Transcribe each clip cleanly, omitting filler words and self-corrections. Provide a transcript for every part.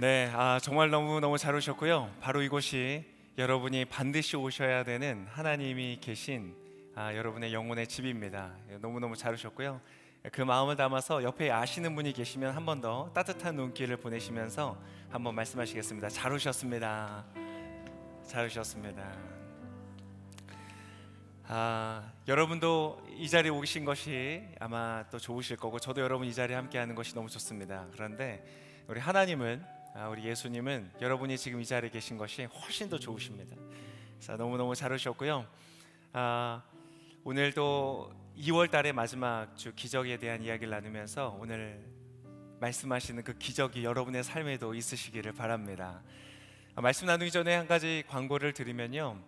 네, 정말 너무너무 잘 오셨고요. 바로 이곳이 여러분이 반드시 오셔야 되는 하나님이 계신 여러분의 영혼의 집입니다. 너무너무 잘 오셨고요. 그 마음을 담아서 옆에 아시는 분이 계시면 한 번 더 따뜻한 눈길을 보내시면서 한번 말씀하시겠습니다. 잘 오셨습니다. 잘 오셨습니다. 여러분도 이 자리에 오신 것이 아마 또 좋으실 거고, 저도 여러분 이 자리에 함께하는 것이 너무 좋습니다. 그런데 우리 하나님은, 우리 예수님은 여러분이 지금 이 자리에 계신 것이 훨씬 더 좋으십니다. 자, 너무너무 잘 오셨고요. 오늘도 2월 달의 마지막 주 기적에 대한 이야기를 나누면서 오늘 말씀하시는 그 기적이 여러분의 삶에도 있으시기를 바랍니다. 말씀 나누기 전에 한 가지 광고를 드리면요,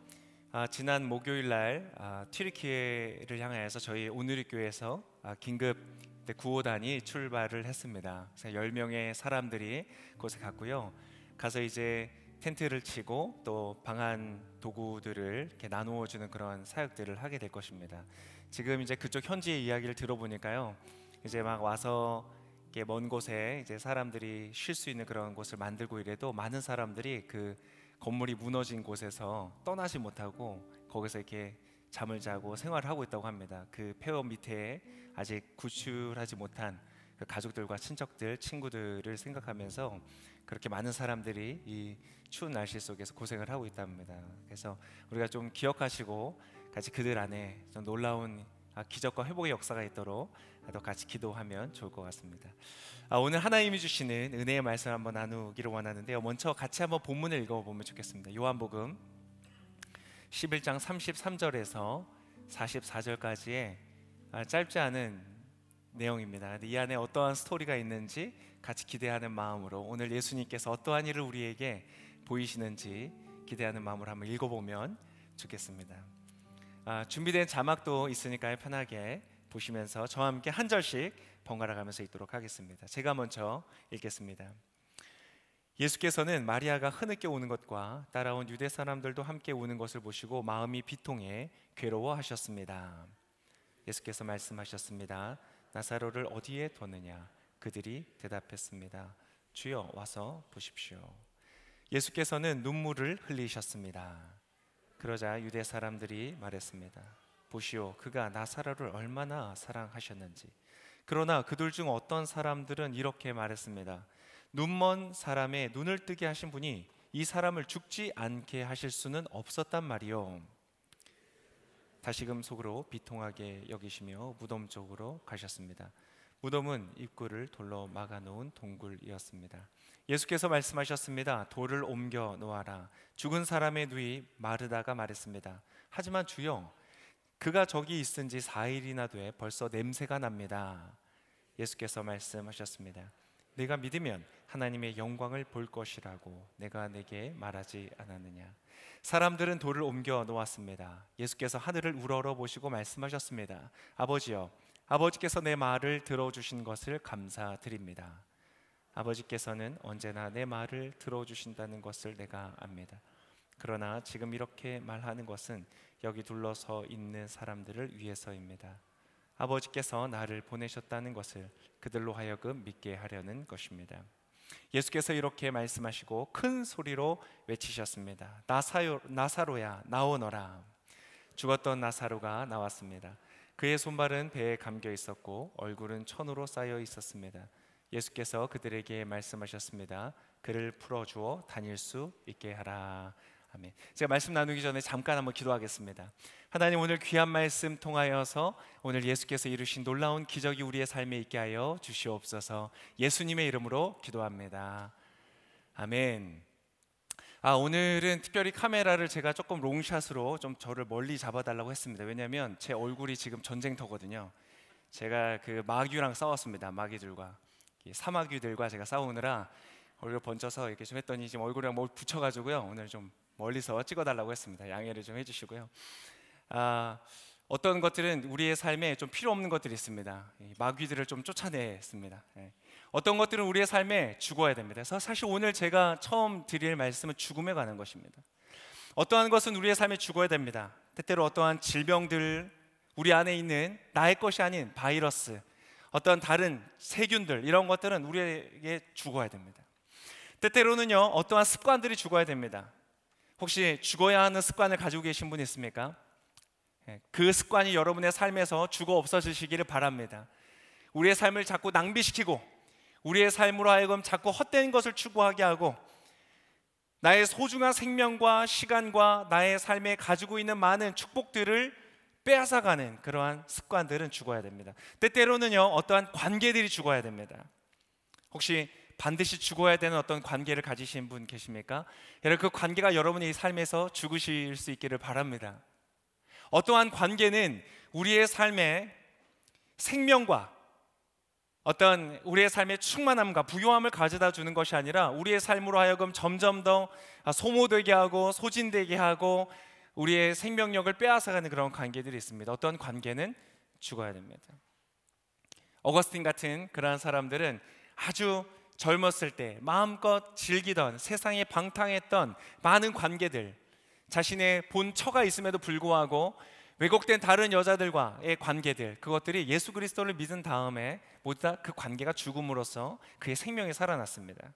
지난 목요일 날 튀르키예를 향해서 저희 오누리 교회에서 긴급 구호단이 출발을 했습니다. 그래서 10명의 사람들이 그곳에 갔고요. 가서 이제 텐트를 치고 또 방한 도구들을 이렇게 나누어 주는 그런 사역들을 하게 될 것입니다. 지금 이제 그쪽 현지의 이야기를 들어보니까요, 이제 막 와서 이렇게 먼 곳에 이제 사람들이 쉴 수 있는 그런 곳을 만들고 이래도 많은 사람들이 그 건물이 무너진 곳에서 떠나지 못하고 거기서 이렇게 잠을 자고 생활을 하고 있다고 합니다. 그 폐허 밑에 아직 구출하지 못한 그 가족들과 친척들, 친구들을 생각하면서 그렇게 많은 사람들이 이 추운 날씨 속에서 고생을 하고 있답니다. 그래서 우리가 좀 기억하시고 같이 그들 안에 좀 놀라운 기적과 회복의 역사가 있도록 또 같이 기도하면 좋을 것 같습니다. 오늘 하나님이 주시는 은혜의 말씀 한번 나누기를 원하는데요, 먼저 같이 한번 본문을 읽어보면 좋겠습니다. 요한복음 11장 33절에서 44절까지의 짧지 않은 내용입니다. 이 안에 어떠한 스토리가 있는지 같이 기대하는 마음으로, 오늘 예수님께서 어떠한 일을 우리에게 보이시는지 기대하는 마음으로 한번 읽어보면 좋겠습니다. 준비된 자막도 있으니까요, 편하게 보시면서 저와 함께 한 절씩 번갈아 가면서 읽도록 하겠습니다. 제가 먼저 읽겠습니다. 예수께서는 마리아가 흐느껴 우는 것과 따라온 유대 사람들도 함께 우는 것을 보시고 마음이 비통해 괴로워하셨습니다. 예수께서 말씀하셨습니다. 나사로를 어디에 뒀느냐? 그들이 대답했습니다. 주여, 와서 보십시오. 예수께서는 눈물을 흘리셨습니다. 그러자 유대 사람들이 말했습니다. 보시오, 그가 나사로를 얼마나 사랑하셨는지. 그러나 그들 중 어떤 사람들은 이렇게 말했습니다. 눈먼 사람의 눈을 뜨게 하신 분이 이 사람을 죽지 않게 하실 수는 없었단 말이요. 다시금 속으로 비통하게 여기시며 무덤 쪽으로 가셨습니다. 무덤은 입구를 돌로 막아놓은 동굴이었습니다. 예수께서 말씀하셨습니다. 돌을 옮겨 놓아라. 죽은 사람의 눈이 마르다가 말했습니다. 하지만 주여, 그가 저기 있은 지 4일이나 돼 벌써 냄새가 납니다. 예수께서 말씀하셨습니다. 네가 믿으면 하나님의 영광을 볼 것이라고 내가 내게 말하지 않았느냐. 사람들은 돌을 옮겨 놓았습니다. 예수께서 하늘을 우러러 보시고 말씀하셨습니다. 아버지여, 아버지께서 내 말을 들어주신 것을 감사드립니다. 아버지께서는 언제나 내 말을 들어주신다는 것을 내가 압니다. 그러나 지금 이렇게 말하는 것은 여기 둘러서 있는 사람들을 위해서입니다. 아버지께서 나를 보내셨다는 것을 그들로 하여금 믿게 하려는 것입니다. 예수께서 이렇게 말씀하시고 큰 소리로 외치셨습니다. 나사로야, 나오너라. 죽었던 나사로가 나왔습니다. 그의 손발은 배에 감겨 있었고 얼굴은 천으로 쌓여 있었습니다. 예수께서 그들에게 말씀하셨습니다. 그를 풀어주어 다닐 수 있게 하라. 아멘. 제가 말씀 나누기 전에 잠깐 한번 기도하겠습니다. 하나님, 오늘 귀한 말씀 통하여서 오늘 예수께서 이루신 놀라운 기적이 우리의 삶에 있게 하여 주시옵소서. 예수님의 이름으로 기도합니다. 아멘. 오늘은 특별히 카메라를 제가 조금 롱샷으로 좀 저를 멀리 잡아달라고 했습니다. 왜냐하면 제 얼굴이 지금 전쟁터거든요. 제가 그 마귀랑 싸웠습니다. 마귀들과 사마귀들과 제가 싸우느라 얼굴 번져서 이렇게 좀 했더니 지금 얼굴에 뭘 붙여가지고요, 오늘 좀 멀리서 찍어달라고 했습니다. 양해를 좀 해주시고요. 어떤 것들은 우리의 삶에 좀 필요 없는 것들이 있습니다. 마귀들을 좀 쫓아냈습니다. 어떤 것들은 우리의 삶에 죽어야 됩니다. 그래서 사실 오늘 제가 처음 드릴 말씀은 죽음에 관한 것입니다. 어떠한 것은 우리의 삶에 죽어야 됩니다. 때때로 어떠한 질병들, 우리 안에 있는 나의 것이 아닌 바이러스, 어떤 다른 세균들, 이런 것들은 우리에게 죽어야 됩니다. 때때로는요, 어떠한 습관들이 죽어야 됩니다. 혹시 죽어야 하는 습관을 가지고 계신 분 있습니까? 그 습관이 여러분의 삶에서 죽어 없어지시기를 바랍니다. 우리의 삶을 자꾸 낭비시키고 우리의 삶으로 하여금 자꾸 헛된 것을 추구하게 하고 나의 소중한 생명과 시간과 나의 삶에 가지고 있는 많은 축복들을 빼앗아가는 그러한 습관들은 죽어야 됩니다. 때때로는요, 어떠한 관계들이 죽어야 됩니다. 혹시 반드시 죽어야 되는 어떤 관계를 가지신 분 계십니까? 여러분, 그 관계가 여러분의 삶에서 죽으실 수 있기를 바랍니다. 어떠한 관계는 우리의 삶에 생명과 어떤 우리의 삶의 충만함과 부요함을 가져다 주는 것이 아니라 우리의 삶으로 하여금 점점 더 소모되게 하고 소진되게 하고 우리의 생명력을 빼앗아가는 그런 관계들이 있습니다. 어떤 관계는 죽어야 됩니다. 어거스틴 같은 그러한 사람들은 아주 젊었을 때 마음껏 즐기던 세상에 방탕했던 많은 관계들, 자신의 본 처가 있음에도 불구하고 왜곡된 다른 여자들과의 관계들, 그것들이 예수 그리스도를 믿은 다음에 모두 다 그 관계가 죽음으로써 그의 생명이 살아났습니다.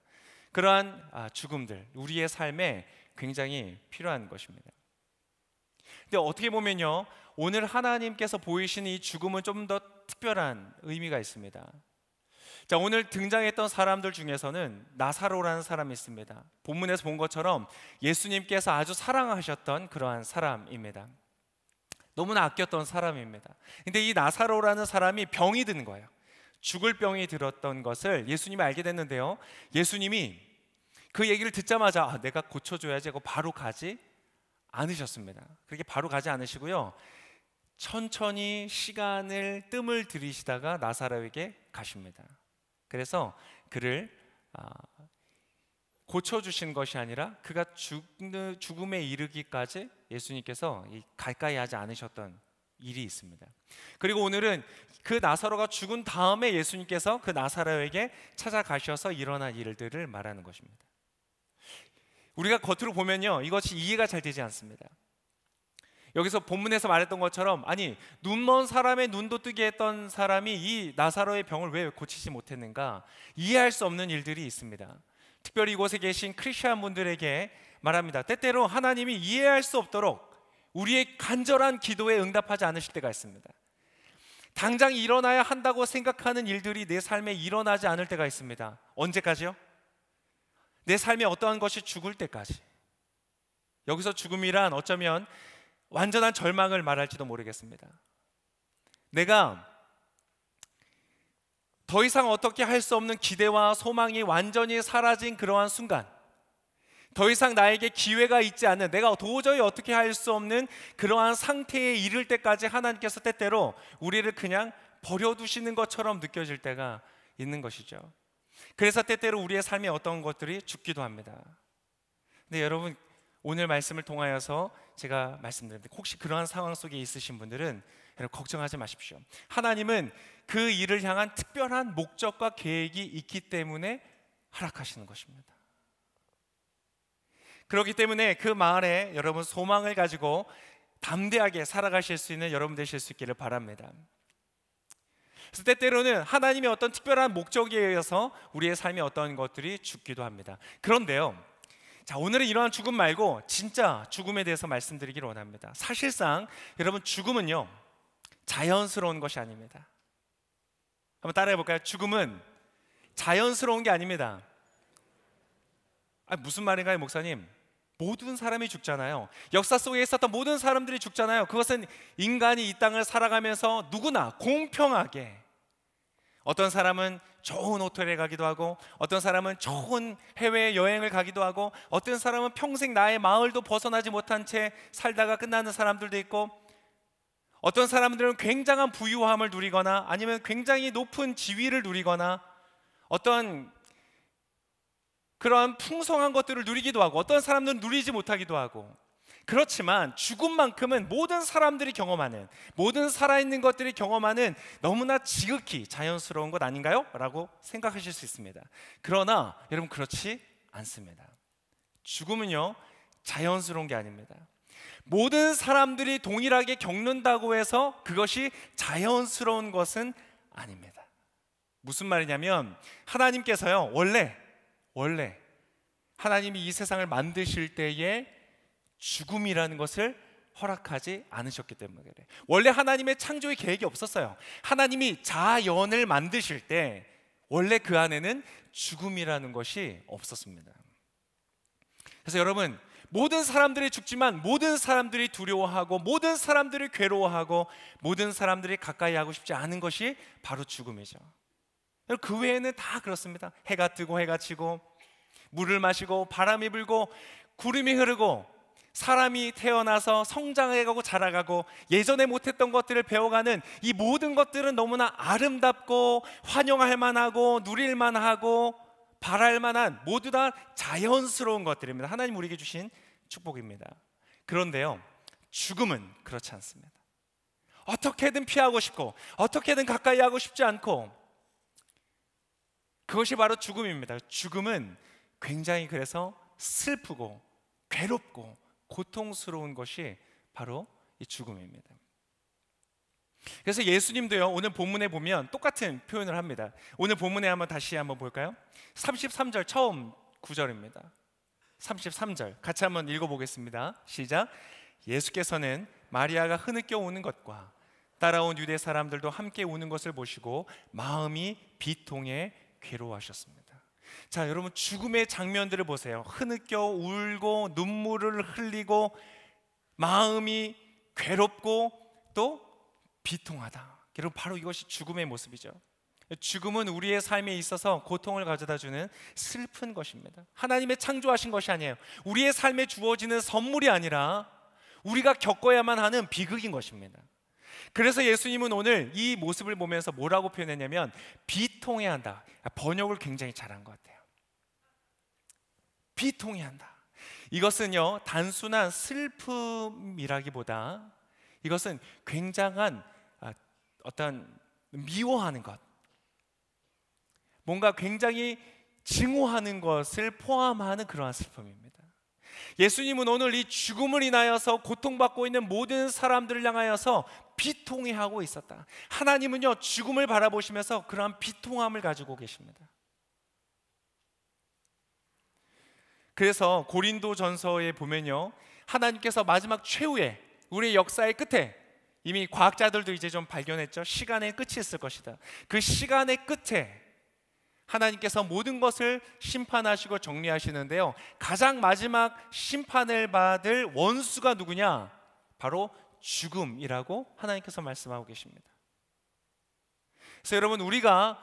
그러한 죽음들, 우리의 삶에 굉장히 필요한 것입니다. 근데 어떻게 보면요, 오늘 하나님께서 보이시는 이 죽음은 좀 더 특별한 의미가 있습니다. 자, 오늘 등장했던 사람들 중에서는 나사로라는 사람이 있습니다. 본문에서 본 것처럼 예수님께서 아주 사랑하셨던 그러한 사람입니다. 너무나 아꼈던 사람입니다. 근데 이 나사로라는 사람이 병이 든 거예요. 죽을 병이 들었던 것을 예수님이 알게 됐는데요, 예수님이 그 얘기를 듣자마자 내가 고쳐줘야지 하고 바로 가지 않으셨습니다. 그렇게 바로 가지 않으시고요, 천천히 시간을 뜸을 들이시다가 나사로에게 가십니다. 그래서 그를 고쳐주신 것이 아니라 그가 죽음에 이르기까지 예수님께서 가까이 하지 않으셨던 일이 있습니다. 그리고 오늘은 그 나사로가 죽은 다음에 예수님께서 그 나사로에게 찾아가셔서 일어난 일들을 말하는 것입니다. 우리가 겉으로 보면요, 이것이 이해가 잘 되지 않습니다. 여기서 본문에서 말했던 것처럼, 아니, 눈먼 사람의 눈도 뜨게 했던 사람이 이 나사로의 병을 왜 고치지 못했는가, 이해할 수 없는 일들이 있습니다. 특별히 이곳에 계신 크리스찬 분들에게 말합니다. 때때로 하나님이 이해할 수 없도록 우리의 간절한 기도에 응답하지 않으실 때가 있습니다. 당장 일어나야 한다고 생각하는 일들이 내 삶에 일어나지 않을 때가 있습니다. 언제까지요? 내 삶에 어떠한 것이 죽을 때까지. 여기서 죽음이란 어쩌면 완전한 절망을 말할지도 모르겠습니다. 내가 더 이상 어떻게 할 수 없는 기대와 소망이 완전히 사라진 그러한 순간, 더 이상 나에게 기회가 있지 않는, 내가 도저히 어떻게 할 수 없는 그러한 상태에 이를 때까지 하나님께서 때때로 우리를 그냥 버려두시는 것처럼 느껴질 때가 있는 것이죠. 그래서 때때로 우리의 삶에 어떤 것들이 죽기도 합니다. 근데 여러분, 오늘 말씀을 통하여서 제가 말씀드립니다. 혹시 그러한 상황 속에 있으신 분들은 여러분 걱정하지 마십시오. 하나님은 그 일을 향한 특별한 목적과 계획이 있기 때문에 허락하시는 것입니다. 그렇기 때문에 그 마을에 여러분 소망을 가지고 담대하게 살아가실 수 있는 여러분 되실 수 있기를 바랍니다. 그래서 때때로는 하나님의 어떤 특별한 목적에 의해서 우리의 삶에 어떤 것들이 죽기도 합니다. 그런데요, 자, 오늘은 이러한 죽음 말고 진짜 죽음에 대해서 말씀드리기를 원합니다. 사실상 여러분, 죽음은요 자연스러운 것이 아닙니다. 한번 따라해 볼까요? 죽음은 자연스러운 게 아닙니다. 무슨 말인가요, 목사님? 모든 사람이 죽잖아요. 역사 속에 있었던 모든 사람들이 죽잖아요. 그것은 인간이 이 땅을 살아가면서 누구나 공평하게, 어떤 사람은 좋은 호텔에 가기도 하고, 어떤 사람은 좋은 해외 여행을 가기도 하고, 어떤 사람은 평생 나의 마을도 벗어나지 못한 채 살다가 끝나는 사람들도 있고, 어떤 사람들은 굉장한 부유함을 누리거나 아니면 굉장히 높은 지위를 누리거나 어떤 그러한 풍성한 것들을 누리기도 하고, 어떤 사람들은 누리지 못하기도 하고. 그렇지만 죽음만큼은 모든 사람들이 경험하는, 모든 살아있는 것들이 경험하는 너무나 지극히 자연스러운 것 아닌가요? 라고 생각하실 수 있습니다. 그러나 여러분, 그렇지 않습니다. 죽음은요 자연스러운 게 아닙니다. 모든 사람들이 동일하게 겪는다고 해서 그것이 자연스러운 것은 아닙니다. 무슨 말이냐면, 하나님께서요 원래 하나님이 이 세상을 만드실 때에 죽음이라는 것을 허락하지 않으셨기 때문에 그래. 원래 하나님의 창조의 계획이 없었어요. 하나님이 자연을 만드실 때 원래 그 안에는 죽음이라는 것이 없었습니다. 그래서 여러분, 모든 사람들이 죽지만 모든 사람들이 두려워하고 모든 사람들이 괴로워하고 모든 사람들이 가까이 하고 싶지 않은 것이 바로 죽음이죠. 그 외에는 다 그렇습니다. 해가 뜨고 해가 지고 물을 마시고 바람이 불고 구름이 흐르고 사람이 태어나서 성장해가고 자라가고 예전에 못했던 것들을 배워가는 이 모든 것들은 너무나 아름답고 환영할 만하고 누릴 만하고 바랄 만한 모두 다 자연스러운 것들입니다. 하나님 우리에게 주신 축복입니다. 그런데요, 죽음은 그렇지 않습니다. 어떻게든 피하고 싶고 어떻게든 가까이 하고 싶지 않고, 그것이 바로 죽음입니다. 죽음은 굉장히 그래서 슬프고 괴롭고 고통스러운 것이 바로 이 죽음입니다. 그래서 예수님도요, 오늘 본문에 보면 똑같은 표현을 합니다. 오늘 본문에 다시 한번 볼까요? 33절 처음 구절입니다. 33절 같이 한번 읽어보겠습니다. 시작. 예수께서는 마리아가 흐느껴 우는 것과 따라온 유대 사람들도 함께 우는 것을 보시고 마음이 비통해 괴로워하셨습니다. 자, 여러분, 죽음의 장면들을 보세요. 흐느껴 울고 눈물을 흘리고 마음이 괴롭고 또 비통하다. 여러분, 바로 이것이 죽음의 모습이죠. 죽음은 우리의 삶에 있어서 고통을 가져다주는 슬픈 것입니다. 하나님의 창조하신 것이 아니에요. 우리의 삶에 주어지는 선물이 아니라 우리가 겪어야만 하는 비극인 것입니다. 그래서 예수님은 오늘 이 모습을 보면서 뭐라고 표현했냐면 비통해한다. 번역을 굉장히 잘한 것 같아요. 비통해한다. 이것은요, 단순한 슬픔이라기보다 이것은 굉장한 어떤 미워하는 것, 뭔가 굉장히 증오하는 것을 포함하는 그러한 슬픔입니다. 예수님은 오늘 이 죽음을 인하여서 고통받고 있는 모든 사람들을 향하여서 비통해하고 있었다. 하나님은요, 죽음을 바라보시면서 그러한 비통함을 가지고 계십니다. 그래서 고린도전서에 보면요, 하나님께서 마지막 최후에 우리의 역사의 끝에 이미 과학자들도 이제 좀 발견했죠. 시간의 끝이 있을 것이다. 그 시간의 끝에 하나님께서 모든 것을 심판하시고 정리하시는데요, 가장 마지막 심판을 받을 원수가 누구냐? 바로 죽음이라고 하나님께서 말씀하고 계십니다. 그래서 여러분, 우리가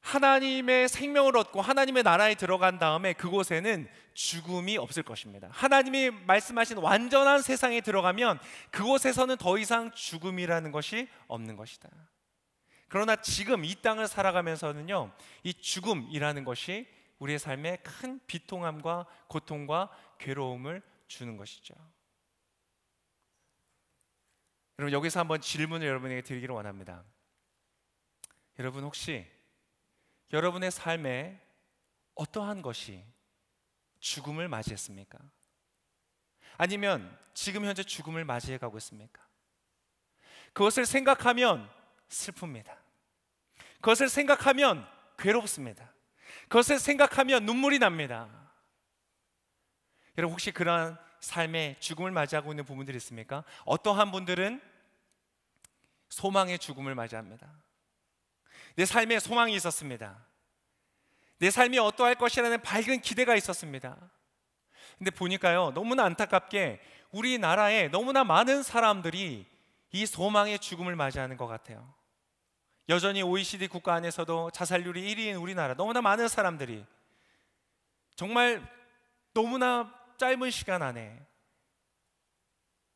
하나님의 생명을 얻고 하나님의 나라에 들어간 다음에 그곳에는 죽음이 없을 것입니다. 하나님이 말씀하신 완전한 세상에 들어가면 그곳에서는 더 이상 죽음이라는 것이 없는 것이다. 그러나 지금 이 땅을 살아가면서는요, 이 죽음이라는 것이 우리의 삶에 큰 비통함과 고통과 괴로움을 주는 것이죠. 여러분, 여기서 한번 질문을 여러분에게 드리기를 원합니다. 여러분, 혹시 여러분의 삶에 어떠한 것이 죽음을 맞이했습니까? 아니면 지금 현재 죽음을 맞이해 가고 있습니까? 그것을 생각하면 슬픕니다. 그것을 생각하면 괴롭습니다. 그것을 생각하면 눈물이 납니다. 여러분, 혹시 그러한 삶에 죽음을 맞이하고 있는 부분들이 있습니까? 어떠한 분들은 소망의 죽음을 맞이합니다. 내 삶에 소망이 있었습니다. 내 삶이 어떠할 것이라는 밝은 기대가 있었습니다. 근데 보니까요, 너무나 안타깝게 우리나라에 너무나 많은 사람들이 이 소망의 죽음을 맞이하는 것 같아요. 여전히 OECD 국가 안에서도 자살률이 1위인 우리나라, 너무나 많은 사람들이 정말 너무나 짧은 시간 안에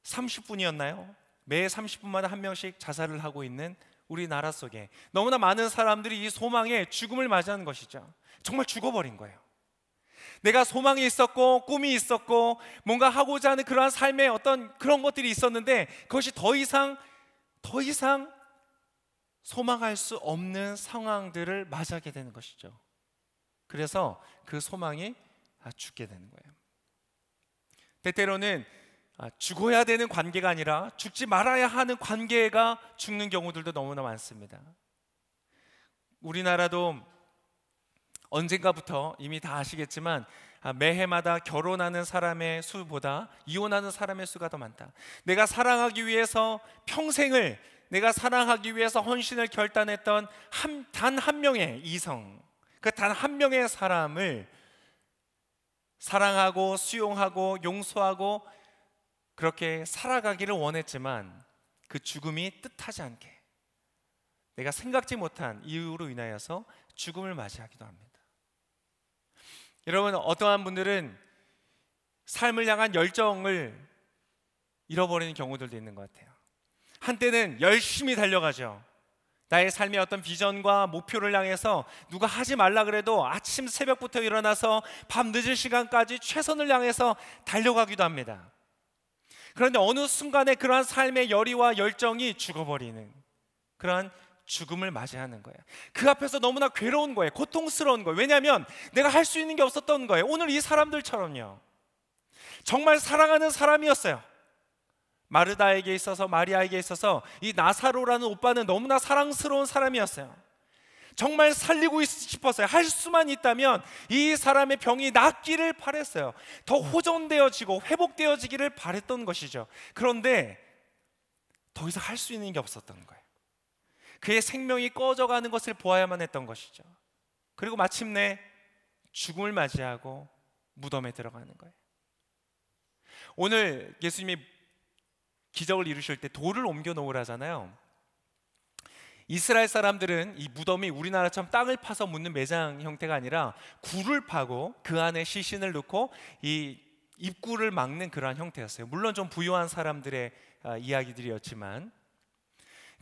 30분이었나요? 매 30분마다 한 명씩 자살을 하고 있는 우리나라 속에 너무나 많은 사람들이 이 소망의 죽음을 맞이하는 것이죠. 정말 죽어버린 거예요. 내가 소망이 있었고 꿈이 있었고 뭔가 하고자 하는 그러한 삶의 어떤 그런 것들이 있었는데 그것이 더 이상 소망할 수 없는 상황들을 맞이하게 되는 것이죠. 그래서 그 소망이 죽게 되는 거예요. 때때로는 죽어야 되는 관계가 아니라 죽지 말아야 하는 관계가 죽는 경우들도 너무나 많습니다. 우리나라도 언젠가부터 이미 다 아시겠지만 매해마다 결혼하는 사람의 수보다 이혼하는 사람의 수가 더 많다. 내가 사랑하기 위해서 평생을, 내가 사랑하기 위해서 헌신을 결단했던 단 한 명의 이성, 그 단 한 명의 사람을 사랑하고 수용하고 용서하고 그렇게 살아가기를 원했지만 그 죽음이 뜻하지 않게 내가 생각지 못한 이유로 인하여서 죽음을 맞이하기도 합니다. 여러분, 어떠한 분들은 삶을 향한 열정을 잃어버리는 경우들도 있는 것 같아요. 한때는 열심히 달려가죠. 나의 삶의 어떤 비전과 목표를 향해서 누가 하지 말라 그래도 아침 새벽부터 일어나서 밤 늦은 시간까지 최선을 향해서 달려가기도 합니다. 그런데 어느 순간에 그러한 삶의 열의와 열정이 죽어버리는 그러한 죽음을 맞이하는 거예요. 그 앞에서 너무나 괴로운 거예요. 고통스러운 거예요. 왜냐하면 내가 할 수 있는 게 없었던 거예요. 오늘 이 사람들처럼요. 정말 사랑하는 사람이었어요. 마르다에게 있어서, 마리아에게 있어서 이 나사로라는 오빠는 너무나 사랑스러운 사람이었어요. 정말 살리고 싶었어요. 할 수만 있다면 이 사람의 병이 낫기를 바랬어요. 더 호전되어지고 회복되어지기를 바랬던 것이죠. 그런데 더 이상 할 수 있는 게 없었던 거예요. 그의 생명이 꺼져가는 것을 보아야만 했던 것이죠. 그리고 마침내 죽음을 맞이하고 무덤에 들어가는 거예요. 오늘 예수님이 기적을 이루실 때 돌을 옮겨 놓으라잖아요. 이스라엘 사람들은 이 무덤이 우리나라처럼 땅을 파서 묻는 매장 형태가 아니라 굴을 파고 그 안에 시신을 넣고 이 입구를 막는 그러한 형태였어요. 물론 좀 부유한 사람들의 이야기들이었지만,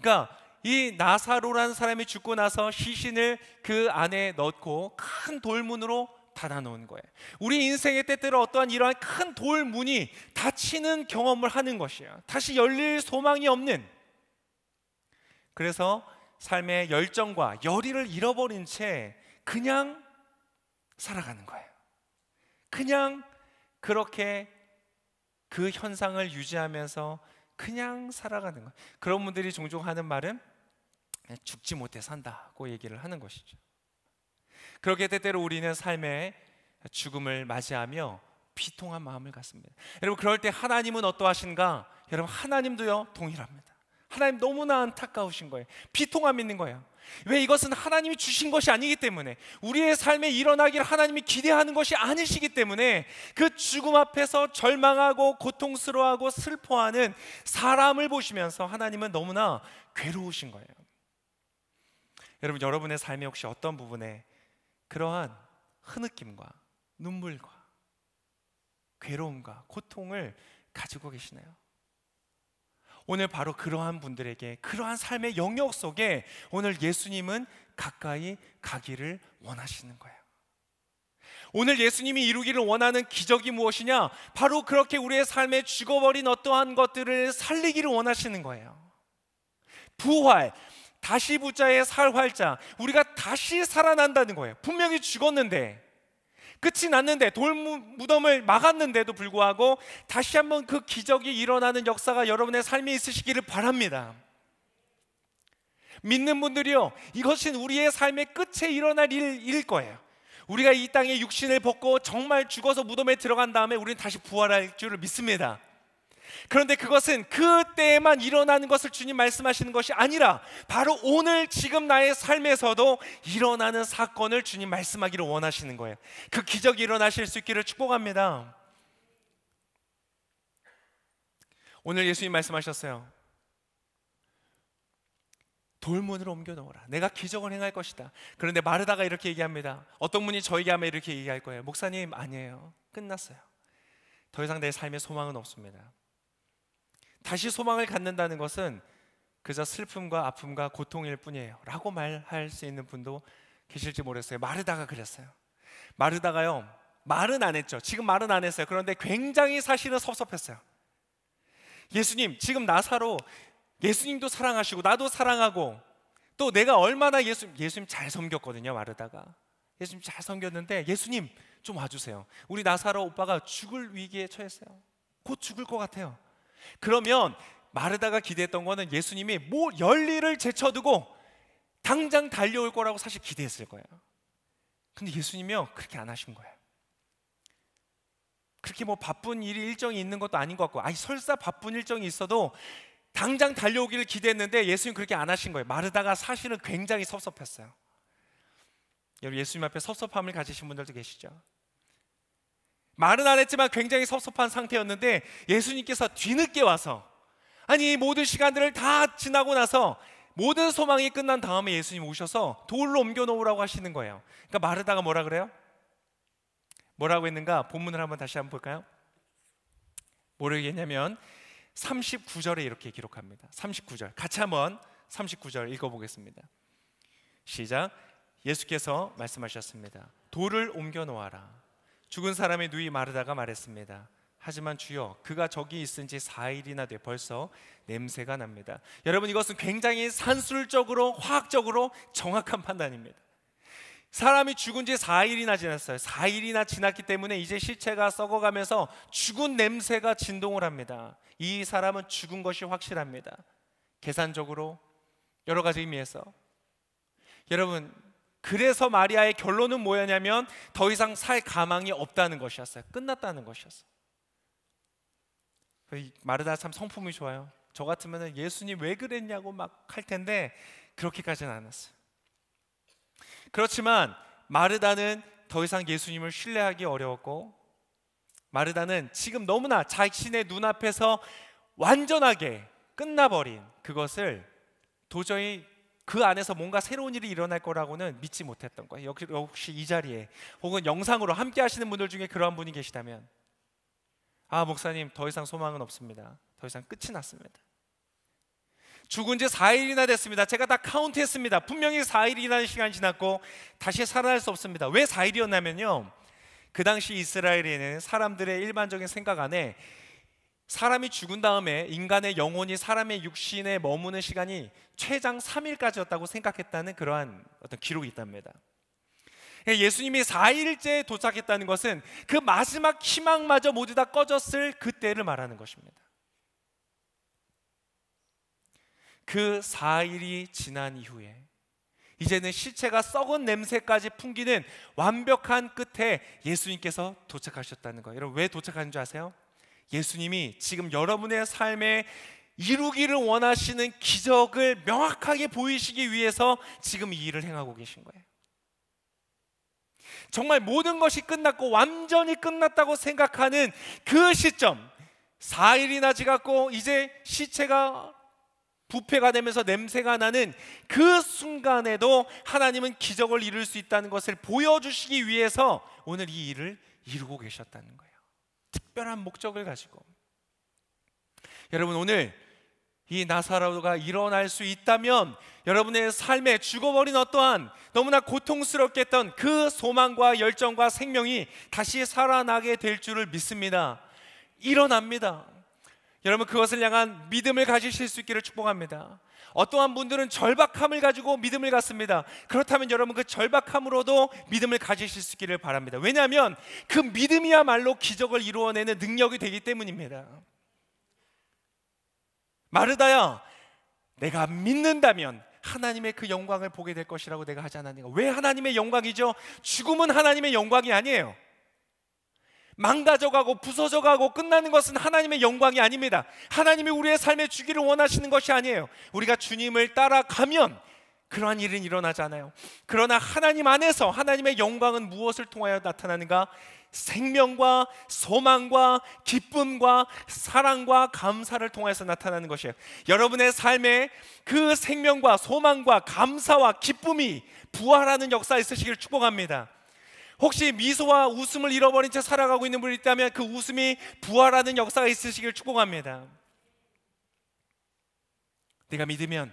그러니까 이 나사로라는 사람이 죽고 나서 시신을 그 안에 넣고 큰 돌문으로 닫아놓은 거예요. 우리 인생의 때때로 어떠한 이러한 큰 돌문이 닫히는 경험을 하는 것이에요. 다시 열릴 소망이 없는, 그래서 삶의 열정과 열의를 잃어버린 채 그냥 살아가는 거예요. 그냥 그렇게 그 현상을 유지하면서 그냥 살아가는 거예요. 그런 분들이 종종 하는 말은 죽지 못해 산다고 얘기를 하는 것이죠. 그렇게 때때로 우리는 삶의 죽음을 맞이하며 비통한 마음을 갖습니다. 여러분, 그럴 때 하나님은 어떠하신가? 여러분, 하나님도요 동일합니다. 하나님 너무나 안타까우신 거예요. 비통함이 있는 거예요. 왜? 이것은 하나님이 주신 것이 아니기 때문에, 우리의 삶에 일어나기를 하나님이 기대하는 것이 아니시기 때문에 그 죽음 앞에서 절망하고 고통스러워하고 슬퍼하는 사람을 보시면서 하나님은 너무나 괴로우신 거예요. 여러분, 여러분의 삶에 혹시 어떤 부분에 그러한 흐느낌과 눈물과 괴로움과 고통을 가지고 계시나요? 오늘 바로 그러한 분들에게, 그러한 삶의 영역 속에 오늘 예수님은 가까이 가기를 원하시는 거예요. 오늘 예수님이 이루기를 원하는 기적이 무엇이냐? 바로 그렇게 우리의 삶에 죽어버린 어떠한 것들을 살리기를 원하시는 거예요. 부활, 다시 부자의 살활자, 우리가 다시 살아난다는 거예요. 분명히 죽었는데, 끝이 났는데, 돌무덤을 막았는데도 불구하고 다시 한번 그 기적이 일어나는 역사가 여러분의 삶에 있으시기를 바랍니다. 믿는 분들이요, 이것은 우리의 삶의 끝에 일어날 일일 거예요. 우리가 이 땅에 육신을 벗고 정말 죽어서 무덤에 들어간 다음에 우리는 다시 부활할 줄을 믿습니다. 그런데 그것은 그때에만 일어나는 것을 주님 말씀하시는 것이 아니라 바로 오늘 지금 나의 삶에서도 일어나는 사건을 주님 말씀하기를 원하시는 거예요. 그 기적이 일어나실 수 있기를 축복합니다. 오늘 예수님 말씀하셨어요. 돌문으로 옮겨 놓으라. 내가 기적을 행할 것이다. 그런데 마르다가 이렇게 얘기합니다. 어떤 분이 저에게 하면 이렇게 얘기할 거예요. 목사님, 아니에요. 끝났어요. 더 이상 내 삶에 소망은 없습니다. 다시 소망을 갖는다는 것은 그저 슬픔과 아픔과 고통일 뿐이에요 라고 말할 수 있는 분도 계실지 모르겠어요. 마르다가 그랬어요. 마르다가요, 말은 안 했죠. 지금 말은 안 했어요. 그런데 굉장히 사실은 섭섭했어요. 예수님, 지금 나사로, 예수님도 사랑하시고 나도 사랑하고 또 내가 얼마나 예수님 잘 섬겼거든요. 마르다가 예수님 잘 섬겼는데, 예수님 좀 와주세요. 우리 나사로 오빠가 죽을 위기에 처했어요. 곧 죽을 것 같아요. 그러면 마르다가 기대했던 거는 예수님이 뭐 열일을 제쳐두고 당장 달려올 거라고 사실 기대했을 거예요. 근데 예수님이요, 그렇게 안 하신 거예요. 그렇게 뭐 바쁜 일정이 있는 것도 아닌 것 같고, 아니 설사 바쁜 일정이 있어도 당장 달려오기를 기대했는데 예수님 그렇게 안 하신 거예요. 마르다가 사실은 굉장히 섭섭했어요. 여러분, 예수님 앞에 섭섭함을 가지신 분들도 계시죠? 말은 안 했지만 굉장히 섭섭한 상태였는데 예수님께서 뒤늦게 와서, 아니 모든 시간들을 다 지나고 나서 모든 소망이 끝난 다음에 예수님 오셔서 돌로 옮겨 놓으라고 하시는 거예요. 그러니까 마르다가 뭐라 그래요? 뭐라고 했는가? 본문을 한번 다시 한번 볼까요? 뭐라고 했냐면 39절에 이렇게 기록합니다. 39절 같이 한번 39절 읽어보겠습니다. 시작. 예수께서 말씀하셨습니다. 돌을 옮겨 놓아라. 죽은 사람의 누이 마르다가 말했습니다. 하지만 주여, 그가 저기 있은 지 4일이나 돼 벌써 냄새가 납니다. 여러분, 이것은 굉장히 산술적으로 화학적으로 정확한 판단입니다. 사람이 죽은 지 4일이나 지났어요. 4일이나 지났기 때문에 이제 시체가 썩어가면서 죽은 냄새가 진동을 합니다. 이 사람은 죽은 것이 확실합니다. 계산적으로, 여러 가지 의미에서. 여러분, 그래서 마리아의 결론은 뭐였냐면 더 이상 살 가망이 없다는 것이었어요. 끝났다는 것이었어요. 마르다 참 성품이 좋아요. 저 같으면 예수님 왜 그랬냐고 막 할 텐데 그렇게까지는 않았어요. 그렇지만 마르다는 더 이상 예수님을 신뢰하기 어려웠고, 마르다는 지금 너무나 자신의 눈앞에서 완전하게 끝나버린 그것을 도저히 그 안에서 뭔가 새로운 일이 일어날 거라고는 믿지 못했던 거예요. 역시 이 자리에 혹은 영상으로 함께 하시는 분들 중에 그러한 분이 계시다면, 아 목사님 더 이상 소망은 없습니다. 더 이상 끝이 났습니다. 죽은 지 4일이나 됐습니다. 제가 다 카운트했습니다. 분명히 4일이라는 시간이 지났고 다시 살아날 수 없습니다. 왜 4일이었냐면요, 그 당시 이스라엘에는 사람들의 일반적인 생각 안에 사람이 죽은 다음에 인간의 영혼이 사람의 육신에 머무는 시간이 최장 3일까지였다고 생각했다는 그러한 어떤 기록이 있답니다. 예수님이 4일째 도착했다는 것은 그 마지막 희망마저 모두 다 꺼졌을 그때를 말하는 것입니다. 그 4일이 지난 이후에 이제는 시체가 썩은 냄새까지 풍기는 완벽한 끝에 예수님께서 도착하셨다는 거예요. 여러분, 왜 도착하는 줄 아세요? 예수님이 지금 여러분의 삶에 이루기를 원하시는 기적을 명확하게 보이시기 위해서 지금 이 일을 행하고 계신 거예요. 정말 모든 것이 끝났고 완전히 끝났다고 생각하는 그 시점, 4일이나 지났고 이제 시체가 부패가 되면서 냄새가 나는 그 순간에도 하나님은 기적을 이룰 수 있다는 것을 보여주시기 위해서 오늘 이 일을 이루고 계셨다는 거예요. 특별한 목적을 가지고. 여러분, 오늘 이 나사로가 일어날 수 있다면 여러분의 삶에 죽어버린 어떠한 너무나 고통스럽게 했던 그 소망과 열정과 생명이 다시 살아나게 될 줄을 믿습니다. 일어납니다. 여러분, 그것을 향한 믿음을 가지실 수 있기를 축복합니다. 어떠한 분들은 절박함을 가지고 믿음을 갖습니다. 그렇다면 여러분, 그 절박함으로도 믿음을 가지실 수 있기를 바랍니다. 왜냐하면 그 믿음이야말로 기적을 이루어내는 능력이 되기 때문입니다. 마르다야, 내가 믿는다면 하나님의 그 영광을 보게 될 것이라고 내가 하지 않았는가? 왜 하나님의 영광이죠? 죽음은 하나님의 영광이 아니에요. 망가져가고 부서져가고 끝나는 것은 하나님의 영광이 아닙니다. 하나님이 우리의 삶에 주기를 원하시는 것이 아니에요. 우리가 주님을 따라가면 그러한 일은 일어나지 않아요. 그러나 하나님 안에서 하나님의 영광은 무엇을 통하여 나타나는가? 생명과 소망과 기쁨과 사랑과 감사를 통해서 나타나는 것이에요. 여러분의 삶에 그 생명과 소망과 감사와 기쁨이 부활하는 역사가 있으시길 축복합니다. 혹시 미소와 웃음을 잃어버린 채 살아가고 있는 분이 있다면 그 웃음이 부활하는 역사가 있으시길 축복합니다. 내가 믿으면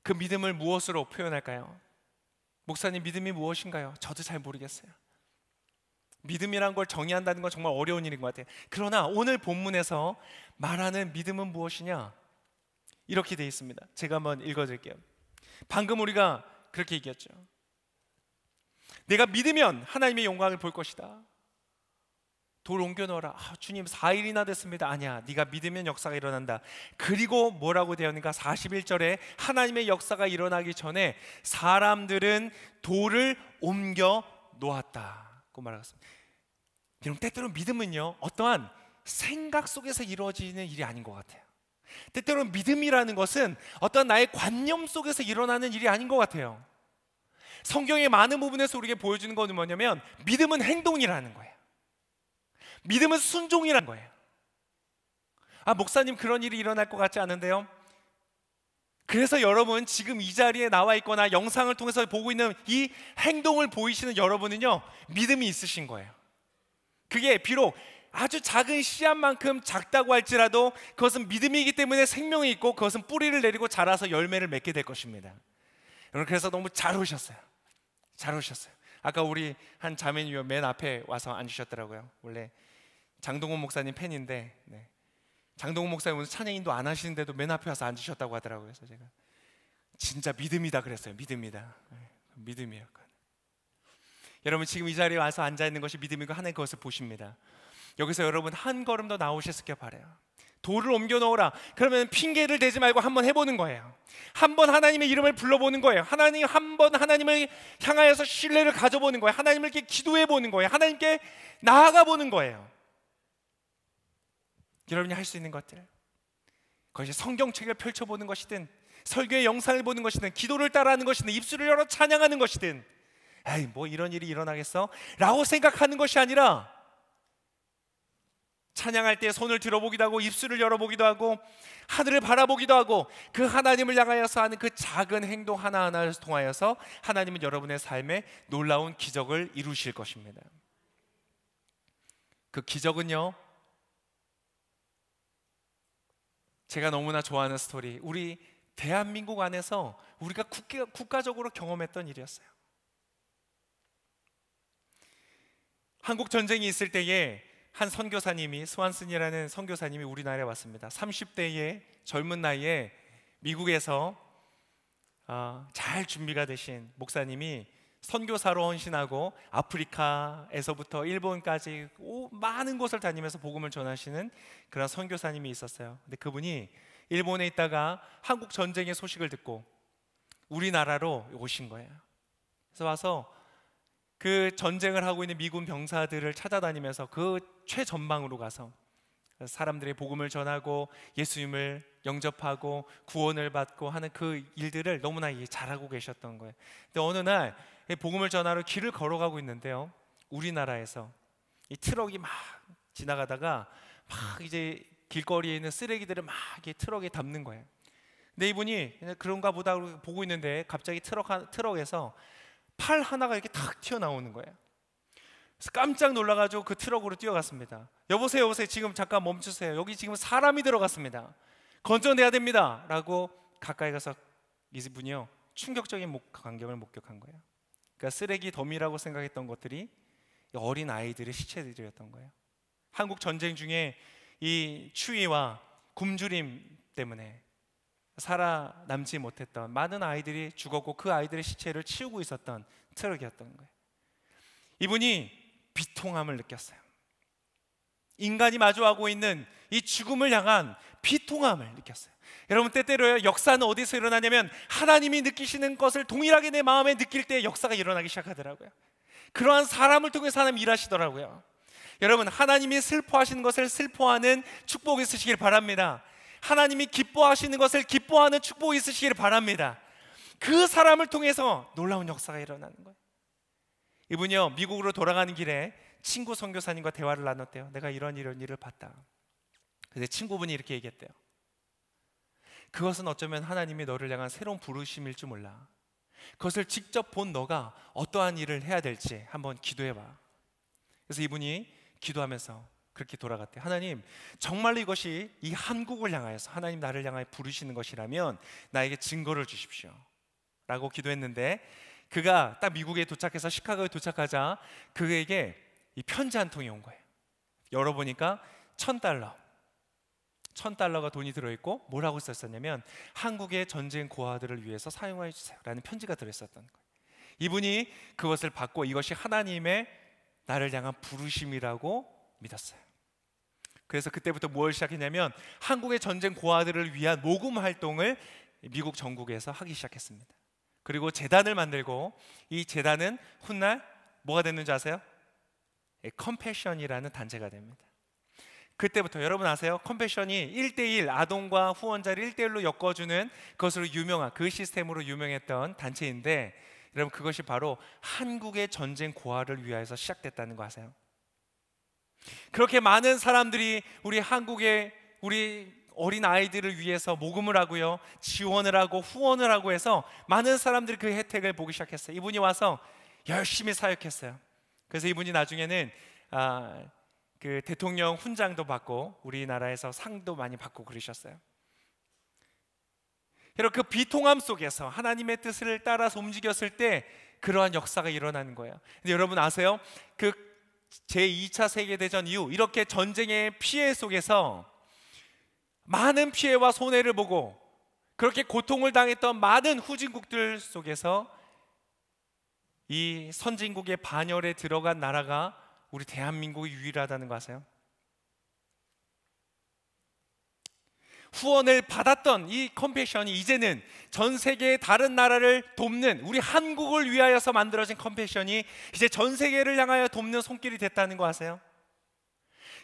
그 믿음을 무엇으로 표현할까요? 목사님, 믿음이 무엇인가요? 저도 잘 모르겠어요. 믿음이란 걸 정의한다는 건 정말 어려운 일인 것 같아요. 그러나 오늘 본문에서 말하는 믿음은 무엇이냐? 이렇게 되어 있습니다. 제가 한번 읽어드릴게요. 방금 우리가 그렇게 얘기했죠. 내가 믿으면 하나님의 영광을 볼 것이다. 돌 옮겨 넣어라. 주님 4일이나 됐습니다. 아니야, 네가 믿으면 역사가 일어난다. 그리고 뭐라고 되었는가? 41절에 하나님의 역사가 일어나기 전에 사람들은 돌을 옮겨 놓았다고 말하고 있습니다. 여러분, 때때로 믿음은요, 어떠한 생각 속에서 이루어지는 일이 아닌 것 같아요. 때때로 믿음이라는 것은 어떤 나의 관념 속에서 일어나는 일이 아닌 것 같아요. 성경의 많은 부분에서 우리에게 보여주는 것은 뭐냐면 믿음은 행동이라는 거예요. 믿음은 순종이라는 거예요. 목사님, 그런 일이 일어날 것 같지 않은데요? 그래서 여러분, 지금 이 자리에 나와 있거나 영상을 통해서 보고 있는 이 행동을 보이시는 여러분은요, 믿음이 있으신 거예요. 그게 비록 아주 작은 씨앗만큼 작다고 할지라도 그것은 믿음이기 때문에 생명이 있고, 그것은 뿌리를 내리고 자라서 열매를 맺게 될 것입니다. 여러분, 그래서 너무 잘 오셨어요. 잘 오셨어요. 아까 우리 한 자매님이 맨 앞에 와서 앉으셨더라고요. 원래 장동훈 목사님 팬인데, 장동훈 목사님 오늘 찬양인도 안 하시는데도 맨 앞에 와서 앉으셨다고 하더라고요. 그래서 제가 진짜 믿음이다 그랬어요. 믿음이다. 믿음이에요. 여러분, 지금 이 자리에 와서 앉아 있는 것이 믿음이고 하나님 그것을 보십니다. 여기서 여러분 한 걸음 더 나오셨길 바라요. 돌을 옮겨 놓으라. 그러면 핑계를 대지 말고 한번 해보는 거예요. 한번 하나님의 이름을 불러보는 거예요. 한번 하나님을 향하여서 신뢰를 가져보는 거예요. 하나님을 이렇게 기도해 보는 거예요. 하나님께 나아가 보는 거예요. 여러분이 할 수 있는 것들, 그것이 성경책을 펼쳐보는 것이든 설교의 영상을 보는 것이든 기도를 따라하는 것이든 입술을 열어 찬양하는 것이든, 에이 뭐 이런 일이 일어나겠어? 라고 생각하는 것이 아니라 찬양할 때 손을 들어보기도 하고 입술을 열어보기도 하고 하늘을 바라보기도 하고 그 하나님을 향하여서 하는 그 작은 행동 하나하나를 통하여서 하나님은 여러분의 삶에 놀라운 기적을 이루실 것입니다. 그 기적은요, 제가 너무나 좋아하는 스토리, 우리 대한민국 안에서 우리가 국가적으로 경험했던 일이었어요. 한국 전쟁이 있을 때에 한 선교사님이, 스완슨이라는 선교사님이 우리나라에 왔습니다. 30대의 젊은 나이에 미국에서 잘 준비가 되신 목사님이 선교사로 헌신하고 아프리카에서부터 일본까지 많은 곳을 다니면서 복음을 전하시는 그런 선교사님이 있었어요. 근데 그분이 일본에 있다가 한국 전쟁의 소식을 듣고 우리나라로 오신 거예요. 그래서 와서 그 전쟁을 하고 있는 미군 병사들을 찾아다니면서 그 최전방으로 가서 사람들의 복음을 전하고 예수님을 영접하고 구원을 받고 하는 그 일들을 너무나 잘하고 계셨던 거예요. 근데 어느 날 복음을 전하러 길을 걸어가고 있는데요, 우리나라에서 이 트럭이 막 지나가다가 막 이제 길거리에 있는 쓰레기들을 막 이렇게 트럭에 담는 거예요. 근데 이분이 그런가 보다 보고 있는데 갑자기 트럭에서 팔 하나가 이렇게 탁 튀어나오는 거예요. 그래서 깜짝 놀라가지고 그 트럭으로 뛰어갔습니다. 여보세요, 여보세요, 지금 잠깐 멈추세요. 여기 지금 사람이 들어갔습니다. 건져내야 됩니다. 라고 가까이 가서 이분이요, 충격적인 광경을 목격한 거예요. 그러니까 쓰레기 더미라고 생각했던 것들이 어린 아이들의 시체들이었던 거예요. 한국 전쟁 중에 이 추위와 굶주림 때문에 살아남지 못했던 많은 아이들이 죽었고 그 아이들의 시체를 치우고 있었던 트럭이었던 거예요. 이분이 비통함을 느꼈어요. 인간이 마주하고 있는 이 죽음을 향한 비통함을 느꼈어요. 여러분, 때때로요, 역사는 어디서 일어나냐면 하나님이 느끼시는 것을 동일하게 내 마음에 느낄 때 역사가 일어나기 시작하더라고요. 그러한 사람을 통해서 하나님 일하시더라고요. 여러분, 하나님이 슬퍼하시는 것을 슬퍼하는 축복이 있으시길 바랍니다. 하나님이 기뻐하시는 것을 기뻐하는 축복이 있으시길 바랍니다. 그 사람을 통해서 놀라운 역사가 일어나는 거예요. 이분이요, 미국으로 돌아가는 길에 친구 선교사님과 대화를 나눴대요. 내가 이런 일을 봤다. 근데 친구분이 이렇게 얘기했대요. 그것은 어쩌면 하나님이 너를 향한 새로운 부르심일 줄 몰라. 그것을 직접 본 너가 어떠한 일을 해야 될지 한번 기도해봐. 그래서 이분이 기도하면서 그렇게 돌아갔대요. 하나님, 정말로 이것이 이 한국을 향하여서 하나님 나를 향하여 부르시는 것이라면 나에게 증거를 주십시오 라고 기도했는데, 그가 딱 미국에 도착해서 시카고에 도착하자 그에게 이 편지 한 통이 온 거예요. 열어보니까 $1,000가 돈이 들어있고 뭐라고 썼었냐면 한국의 전쟁 고아들을 위해서 사용해 주세요 라는 편지가 들어있었던 거예요. 이분이 그것을 받고 이것이 하나님의 나를 향한 부르심이라고 믿었어요. 그래서 그때부터 뭘 시작했냐면 한국의 전쟁 고아들을 위한 모금 활동을 미국 전국에서 하기 시작했습니다. 그리고 재단을 만들고 이 재단은 훗날 뭐가 됐는지 아세요? 컴패션이라는 단체가 됩니다. 그때부터 여러분 아세요? 컴패션이 1대1 아동과 후원자를 1대1로 엮어주는 것으로 유명한 그 시스템으로 유명했던 단체인데, 여러분 그것이 바로 한국의 전쟁 고아를 위하여서 시작됐다는 거 아세요? 그렇게 많은 사람들이 우리 한국의 우리 어린 아이들을 위해서 모금을 하고요, 지원을 하고 후원을 하고 해서 많은 사람들이 그 혜택을 보기 시작했어요. 이분이 와서 열심히 사역했어요. 그래서 이분이 나중에는 그 대통령 훈장도 받고 우리나라에서 상도 많이 받고 그러셨어요. 여러분 그 비통함 속에서 하나님의 뜻을 따라서 움직였을 때 그러한 역사가 일어나는 거예요. 근데 여러분 아세요? 그 제2차 세계대전 이후 이렇게 전쟁의 피해 속에서 많은 피해와 손해를 보고 그렇게 고통을 당했던 많은 후진국들 속에서 이 선진국의 반열에 들어간 나라가 우리 대한민국이 유일하다는 거 아세요? 후원을 받았던 이 컴패션이 이제는 전 세계의 다른 나라를 돕는, 우리 한국을 위하여서 만들어진 컴패션이 이제 전 세계를 향하여 돕는 손길이 됐다는 거 아세요?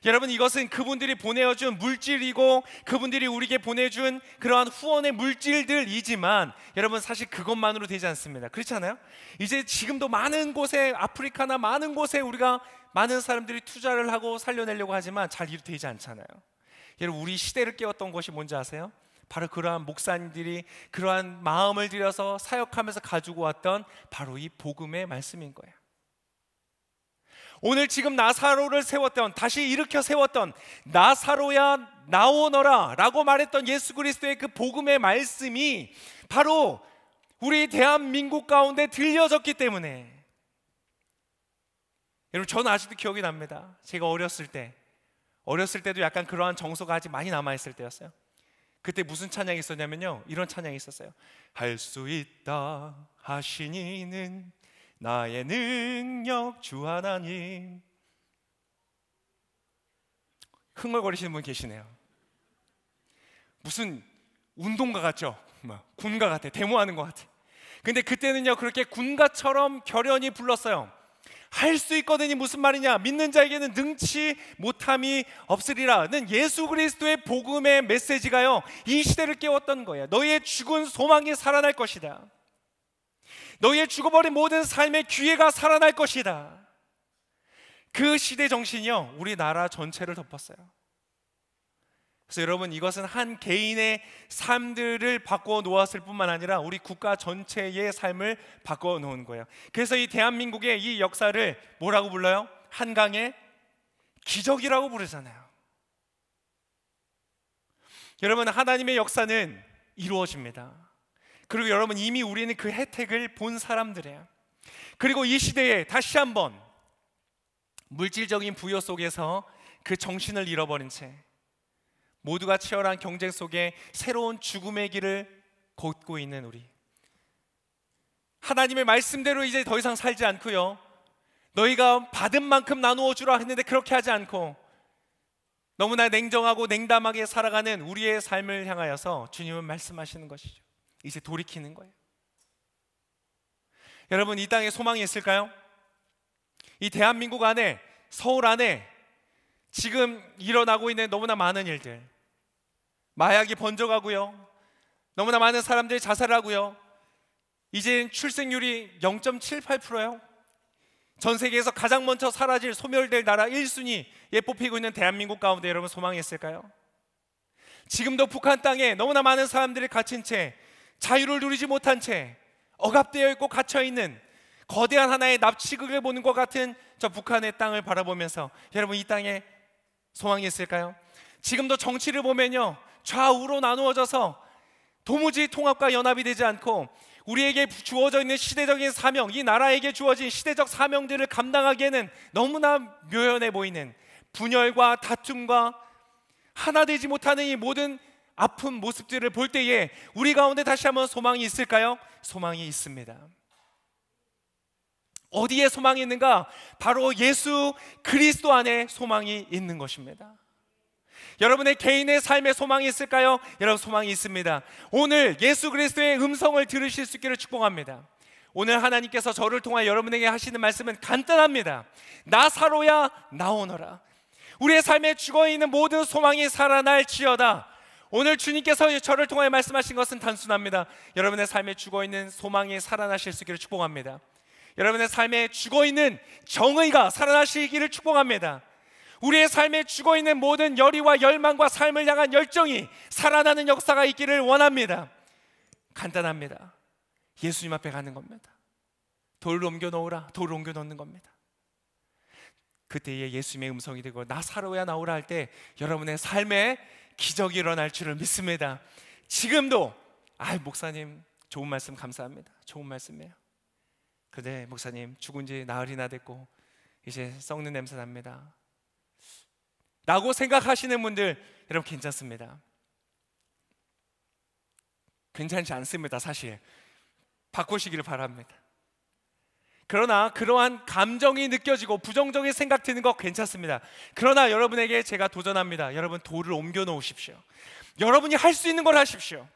여러분 이것은 그분들이 보내준 물질이고 그분들이 우리에게 보내준 그러한 후원의 물질들이지만 여러분 사실 그것만으로 되지 않습니다. 그렇지 않아요? 이제 지금도 많은 곳에, 아프리카나 많은 곳에 우리가 많은 사람들이 투자를 하고 살려내려고 하지만 잘 되지 않잖아요. 여러분 우리 시대를 깨웠던 것이 뭔지 아세요? 바로 그러한 목사님들이 그러한 마음을 들여서 사역하면서 가지고 왔던 바로 이 복음의 말씀인 거예요. 오늘 지금 나사로를 세웠던, 다시 일으켜 세웠던, 나사로야 나오너라 라고 말했던 예수 그리스도의 그 복음의 말씀이 바로 우리 대한민국 가운데 들려졌기 때문에, 여러분 저는 아직도 기억이 납니다. 제가 어렸을 때도 약간 그러한 정서가 아직 많이 남아있을 때였어요. 그때 무슨 찬양이 있었냐면요, 이런 찬양이 있었어요. 할 수 있다 하시니는 나의 능력 주 하나님. 흥얼거리시는 분 계시네요. 무슨 운동가 같죠? 군가 같아, 데모하는 것 같아. 근데 그때는요 그렇게 군가처럼 결연히 불렀어요. 할 수 있거든이 무슨 말이냐? 믿는 자에게는 능치 못함이 없으리라는 예수 그리스도의 복음의 메시지가요 이 시대를 깨웠던 거예요. 너희의 죽은 소망이 살아날 것이다. 너희의 죽어버린 모든 삶의 기회가 살아날 것이다. 그 시대 정신이요 우리나라 전체를 덮었어요. 그래서 여러분 이것은 한 개인의 삶들을 바꿔 놓았을 뿐만 아니라 우리 국가 전체의 삶을 바꿔 놓은 거예요. 그래서 이 대한민국의 이 역사를 뭐라고 불러요? 한강의 기적이라고 부르잖아요. 여러분 하나님의 역사는 이루어집니다. 그리고 여러분 이미 우리는 그 혜택을 본 사람들이에요. 그리고 이 시대에 다시 한번 물질적인 부여 속에서 그 정신을 잃어버린 채 모두가 치열한 경쟁 속에 새로운 죽음의 길을 걷고 있는 우리, 하나님의 말씀대로 이제 더 이상 살지 않고요, 너희가 받은 만큼 나누어 주라 했는데 그렇게 하지 않고 너무나 냉정하고 냉담하게 살아가는 우리의 삶을 향하여서 주님은 말씀하시는 것이죠. 이제 돌이키는 거예요. 여러분 이 땅에 소망이 있을까요? 이 대한민국 안에, 서울 안에 지금 일어나고 있는 너무나 많은 일들, 마약이 번져가고요, 너무나 많은 사람들이 자살하고요, 이제 출생률이 0.78%예요. 전 세계에서 가장 먼저 사라질, 소멸될 나라 1순위에 뽑히고 있는 대한민국 가운데 여러분 소망이 있을까요? 지금도 북한 땅에 너무나 많은 사람들이 갇힌 채, 자유를 누리지 못한 채 억압되어 있고 갇혀있는 거대한 하나의 납치극을 보는 것 같은 저 북한의 땅을 바라보면서 여러분 이 땅에 소망이 있을까요? 지금도 정치를 보면요 좌우로 나누어져서 도무지 통합과 연합이 되지 않고 우리에게 주어져 있는 시대적인 사명, 이 나라에게 주어진 시대적 사명들을 감당하기에는 너무나 묘연해 보이는 분열과 다툼과 하나 되지 못하는 이 모든 아픈 모습들을 볼 때에 우리 가운데 다시 한번 소망이 있을까요? 소망이 있습니다. 어디에 소망이 있는가? 바로 예수 그리스도 안에 소망이 있는 것입니다. 여러분의 개인의 삶에 소망이 있을까요? 여러분 소망이 있습니다. 오늘 예수 그리스도의 음성을 들으실 수 있기를 축복합니다. 오늘 하나님께서 저를 통하여 여러분에게 하시는 말씀은 간단합니다. 나사로야 나오너라. 우리의 삶에 죽어있는 모든 소망이 살아날지어다. 오늘 주님께서 저를 통하여 말씀하신 것은 단순합니다. 여러분의 삶에 죽어있는 소망이 살아나실 수 있기를 축복합니다. 여러분의 삶에 죽어있는 정의가 살아나시기를 축복합니다. 우리의 삶에 죽어있는 모든 열의와 열망과 삶을 향한 열정이 살아나는 역사가 있기를 원합니다. 간단합니다. 예수님 앞에 가는 겁니다. 돌을 옮겨 놓으라. 돌을 옮겨 놓는 겁니다. 그때에 예수님의 음성이 되고 나사로야 나오라 할 때 여러분의 삶에 기적이 일어날 줄을 믿습니다. 지금도 목사님 좋은 말씀 감사합니다. 좋은 말씀이에요. 근데 목사님 죽은 지 나흘이나 됐고 이제 썩는 냄새 납니다 라고 생각하시는 분들, 여러분 괜찮습니다. 괜찮지 않습니다. 사실 바꾸시기를 바랍니다. 그러나 그러한 감정이 느껴지고 부정적인 생각 드는 거 괜찮습니다. 그러나 여러분에게 제가 도전합니다. 여러분 돌을 옮겨 놓으십시오. 여러분이 할 수 있는 걸 하십시오.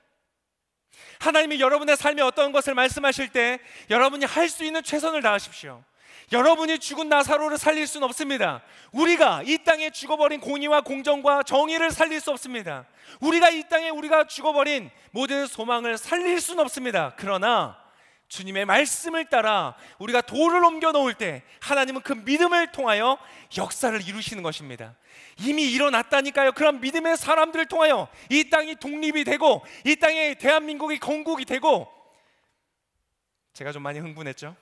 하나님이 여러분의 삶에 어떤 것을 말씀하실 때 여러분이 할 수 있는 최선을 다하십시오. 여러분이 죽은 나사로를 살릴 수는 없습니다. 우리가 이 땅에 죽어버린 공의와 공정과 정의를 살릴 수 없습니다. 우리가 이 땅에 우리가 죽어버린 모든 소망을 살릴 수는 없습니다. 그러나 주님의 말씀을 따라 우리가 돌을 옮겨 놓을 때 하나님은 그 믿음을 통하여 역사를 이루시는 것입니다. 이미 일어났다니까요. 그런 믿음의 사람들을 통하여 이 땅이 독립이 되고 이 땅에 대한민국이 건국이 되고, 제가 좀 많이 흥분했죠?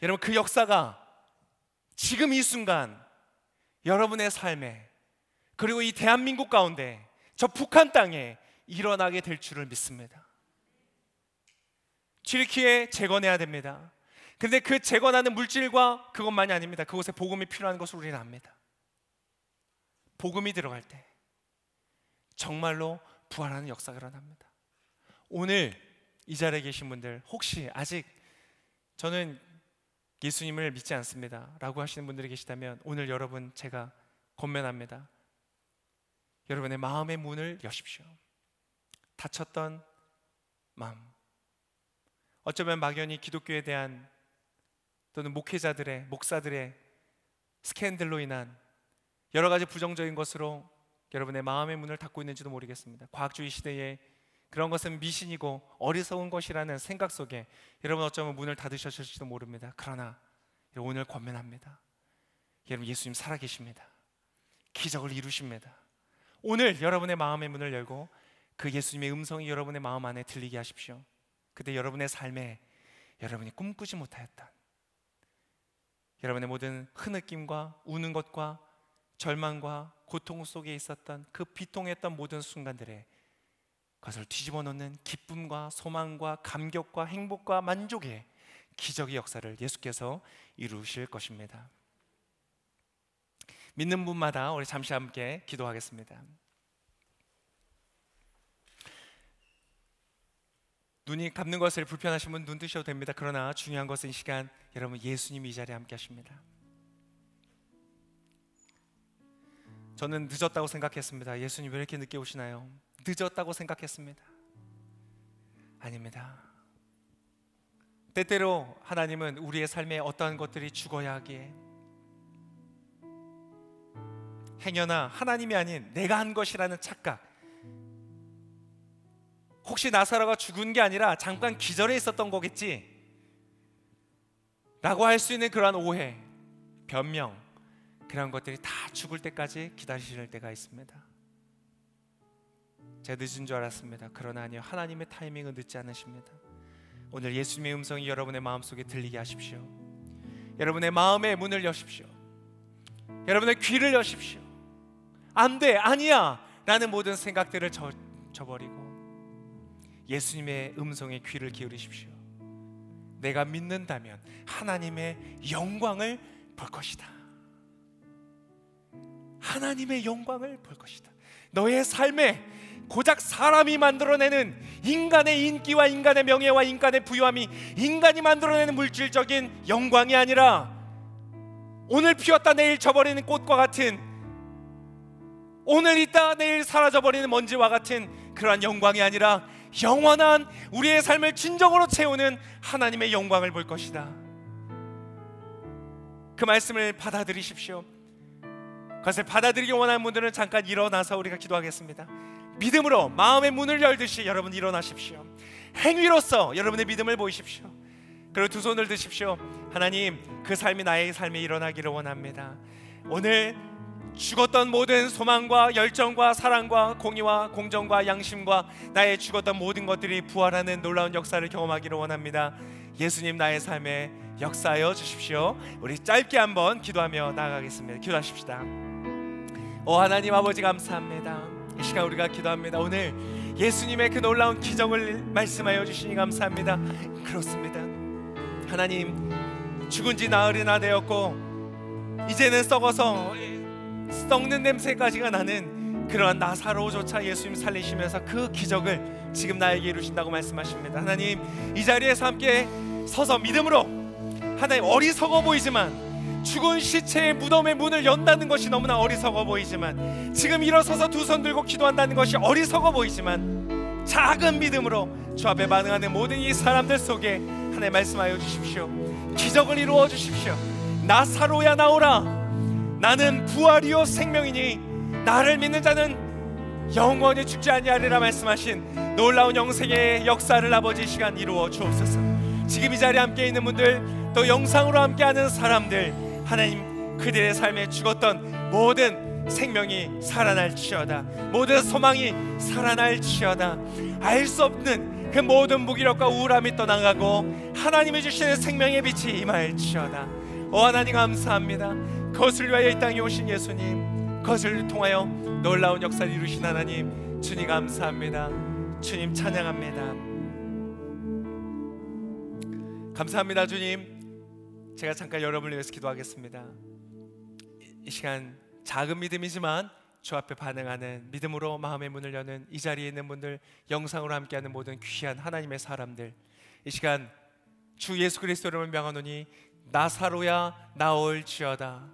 여러분 그 역사가 지금 이 순간 여러분의 삶에, 그리고 이 대한민국 가운데 저 북한 땅에 일어나게 될 줄을 믿습니다. 튀르키예 재건해야 됩니다. 그런데 그 재건하는 물질과 그것만이 아닙니다. 그곳에 복음이 필요한 것을 우리는 압니다. 복음이 들어갈 때 정말로 부활하는 역사가 일어납니다. 오늘 이 자리에 계신 분들, 혹시 아직 저는 예수님을 믿지 않습니다 라고 하시는 분들이 계시다면 오늘 여러분 제가 권면합니다. 여러분의 마음의 문을 여십시오. 닫혔던 마음, 어쩌면 막연히 기독교에 대한 또는 목회자들의, 목사들의 스캔들로 인한 여러 가지 부정적인 것으로 여러분의 마음의 문을 닫고 있는지도 모르겠습니다. 과학주의 시대에 그런 것은 미신이고 어리석은 것이라는 생각 속에 여러분 어쩌면 문을 닫으셨을지도 모릅니다. 그러나 오늘 권면합니다. 여러분 예수님 살아계십니다. 기적을 이루십니다. 오늘 여러분의 마음의 문을 열고 그 예수님의 음성이 여러분의 마음 안에 들리게 하십시오. 그때 여러분의 삶에 여러분이 꿈꾸지 못하였던 여러분의 모든 흐느낌과 우는 것과 절망과 고통 속에 있었던 그 비통했던 모든 순간들에 그것을 뒤집어 놓는 기쁨과 소망과 감격과 행복과 만족의 기적의 역사를 예수께서 이루실 것입니다. 믿는 분마다 우리 잠시 함께 기도하겠습니다. 눈이 감는 것을 불편하시면 눈 뜨셔도 됩니다. 그러나 중요한 것은 이 시간 여러분 예수님이 이 자리에 함께 하십니다. 저는 늦었다고 생각했습니다. 예수님 왜 이렇게 늦게 오시나요? 늦었다고 생각했습니다. 아닙니다. 때때로 하나님은 우리의 삶에 어떠한 것들이 죽어야 하기에 행여나 하나님이 아닌 내가 한 것이라는 착각, 혹시 나사로가 죽은 게 아니라 잠깐 기절해 있었던 거겠지 라고 할 수 있는 그러한 오해, 변명, 그런 것들이 다 죽을 때까지 기다리실 때가 있습니다. 제가 늦은 줄 알았습니다. 그러나 아니요, 하나님의 타이밍은 늦지 않으십니다. 오늘 예수님의 음성이 여러분의 마음속에 들리게 하십시오. 여러분의 마음의 문을 여십시오. 여러분의 귀를 여십시오. 안 돼, 아니야 라는 모든 생각들을 저버리고 예수님의 음성에 귀를 기울이십시오. 내가 믿는다면 하나님의 영광을 볼 것이다. 하나님의 영광을 볼 것이다. 너의 삶에 고작 사람이 만들어내는 인간의 인기와 인간의 명예와 인간의 부유함이 인간이 만들어내는 물질적인 영광이 아니라 오늘 피었다 내일 져버리는 꽃과 같은, 오늘 있다 내일 사라져버리는 먼지와 같은 그러한 영광이 아니라 영원한 우리의 삶을 진정으로 채우는 하나님의 영광을 볼 것이다. 그 말씀을 받아들이십시오. 그것을 받아들이기 원하는 분들은 잠깐 일어나서 우리가 기도하겠습니다. 믿음으로 마음의 문을 열듯이 여러분 일어나십시오. 행위로서 여러분의 믿음을 보이십시오. 그리고 두 손을 드십시오. 하나님, 그 삶이 나의 삶에 일어나기를 원합니다. 오늘 죽었던 모든 소망과 열정과 사랑과 공의와 공정과 양심과 나의 죽었던 모든 것들이 부활하는 놀라운 역사를 경험하기를 원합니다. 예수님, 나의 삶에 역사하여 주십시오. 우리 짧게 한번 기도하며 나아가겠습니다. 기도하십시다. 하나님 아버지, 감사합니다. 이 시간 우리가 기도합니다. 오늘 예수님의 그 놀라운 기적을 말씀하여 주시니 감사합니다. 그렇습니다. 하나님, 죽은 지 나흘이나 되었고 이제는 썩어서 썩는 냄새까지가 나는 그러한 나사로조차 예수님 살리시면서 그 기적을 지금 나에게 이루신다고 말씀하십니다. 하나님, 이 자리에서 함께 서서 믿음으로, 하나님, 어리석어 보이지만, 죽은 시체의 무덤의 문을 연다는 것이 너무나 어리석어 보이지만, 지금 일어서서 두 손 들고 기도한다는 것이 어리석어 보이지만, 작은 믿음으로 주 앞에 반응하는 모든 이 사람들 속에 하나님 말씀하여 주십시오. 기적을 이루어 주십시오. 나사로야 나오라. 나는 부활이요 생명이니 나를 믿는 자는 영원히 죽지 아니하리라 말씀하신 놀라운 영생의 역사를 아버지 시간 이루어 주옵소서. 지금 이 자리에 함께 있는 분들, 또 영상으로 함께하는 사람들, 하나님, 그들의 삶에 죽었던 모든 생명이 살아날지어다. 모든 소망이 살아날지어다. 알 수 없는 그 모든 무기력과 우울함이 떠나가고 하나님이 주시는 생명의 빛이 임할지어다. 하나님 감사합니다. 그것을 위하여 이 땅에 오신 예수님, 그것을 통하여 놀라운 역사를 이루신 하나님, 주님 감사합니다. 주님 찬양합니다. 감사합니다. 주님, 제가 잠깐 여러분을 위해서 기도하겠습니다. 이 시간 작은 믿음이지만 주 앞에 반응하는 믿음으로 마음의 문을 여는 이 자리에 있는 분들, 영상으로 함께하는 모든 귀한 하나님의 사람들, 이 시간 주 예수 그리스도를 명하노니 나사로야 나올지어다.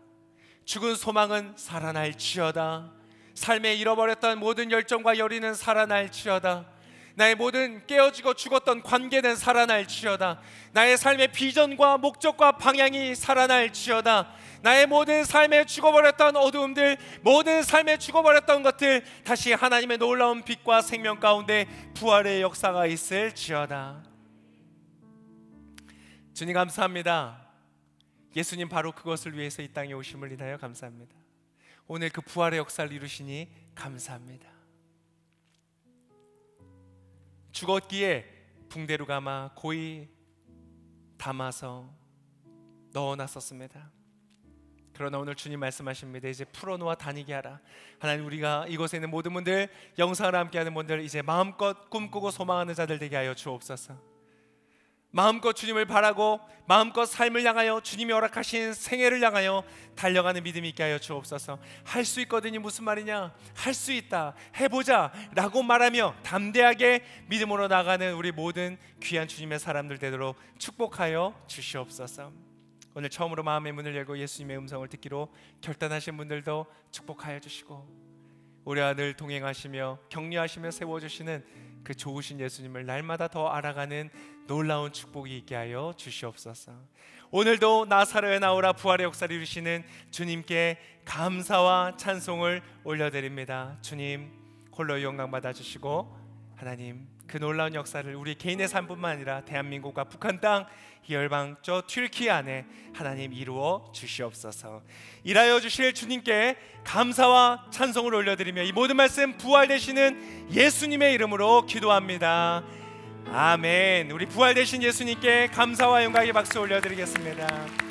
죽은 소망은 살아날지어다. 삶에 잃어버렸던 모든 열정과 열의는 살아날지어다. 나의 모든 깨어지고 죽었던 관계는 살아날지어다. 나의 삶의 비전과 목적과 방향이 살아날지어다. 나의 모든 삶에 죽어버렸던 어두움들, 모든 삶에 죽어버렸던 것들 다시 하나님의 놀라운 빛과 생명 가운데 부활의 역사가 있을지어다. 주님 감사합니다. 예수님 바로 그것을 위해서 이 땅에 오심을 인하여 감사합니다. 오늘 그 부활의 역사를 이루시니 감사합니다. 죽었기에 붕대로 감아 고이 담아서 넣어놨었습니다. 그러나 오늘 주님 말씀하십니다. 이제 풀어놓아 다니게 하라. 하나님, 우리가 이곳에 있는 모든 분들, 영상을 함께하는 분들, 이제 마음껏 꿈꾸고 소망하는 자들 되게 하여 주옵소서. 마음껏 주님을 바라고 마음껏 삶을 향하여 주님이 허락하신 생애를 향하여 달려가는 믿음이 있게 하여 주옵소서. 할 수 있거든요. 무슨 말이냐? 할 수 있다, 해보자 라고 말하며 담대하게 믿음으로 나가는 우리 모든 귀한 주님의 사람들 되도록 축복하여 주시옵소서. 오늘 처음으로 마음의 문을 열고 예수님의 음성을 듣기로 결단하신 분들도 축복하여 주시고, 우리와 늘 동행하시며 격려하시며 세워주시는 그 좋으신 예수님을 날마다 더 알아가는 놀라운 축복이 있게 하여 주시옵소서. 오늘도 나사로에 나오라 부활의 역사를 이루시는 주님께 감사와 찬송을 올려드립니다. 주님 홀로 영광 받아주시고, 하나님 그 놀라운 역사를 우리 개인의 삶뿐만 아니라 대한민국과 북한 땅, 이 열방 저 튀르키예 안에 하나님 이루어 주시옵소서. 일하여 주실 주님께 감사와 찬송을 올려드리며 이 모든 말씀 부활되시는 예수님의 이름으로 기도합니다. 아멘. 우리 부활되신 예수님께 감사와 영광의 박수 올려드리겠습니다.